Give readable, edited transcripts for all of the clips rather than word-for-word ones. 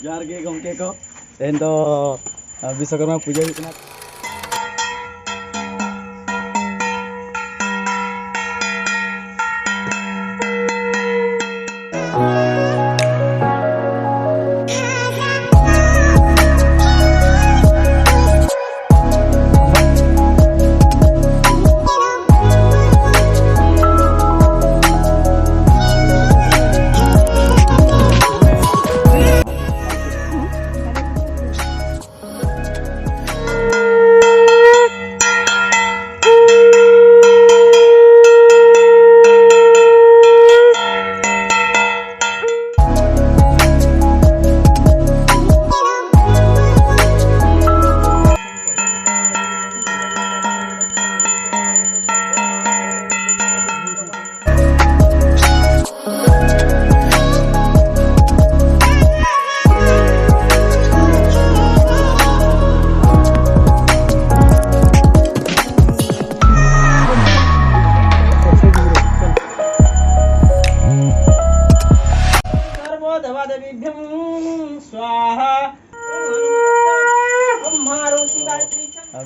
ᱡᱚᱦᱟᱨ ᱜᱮ ᱜᱚᱢᱠᱮ ᱠᱚ ᱛᱮᱦᱮᱧ ᱫᱚ ᱵᱤᱥᱥᱚᱠᱚᱨᱢᱟ ᱯᱩᱡᱟᱹ ᱦᱩᱭᱩᱜ ᱠᱟᱱᱟ।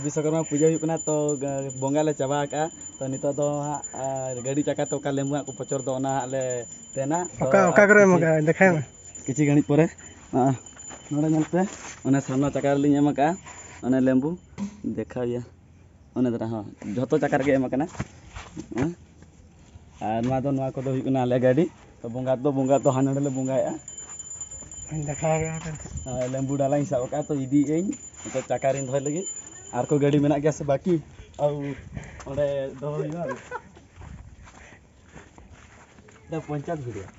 विश्वकर्मा पूजा हुई तो बंगा ले चाबा तो नितो दो गाड़ी चका तो का लेमु को पचर दो ना ले तेना ओका करे मगा देखाय में किछि गणित परे नोडे नलते ओने सामना चका लिኝ एम का ओने लेंबू देखाया ओने दरा हां जतो चका रे एम कना आ नवा को दो हुई कना ले गाड़ी तो बंगा तो हानडे ले बंगाया देखा लेंबू डाला हिसाब का तो इदी एኝ तो चका रिन धय लगी आर को गाड़ी मेना गया से बाकी आउ ओडे दो हिना द पंचायत भिडियो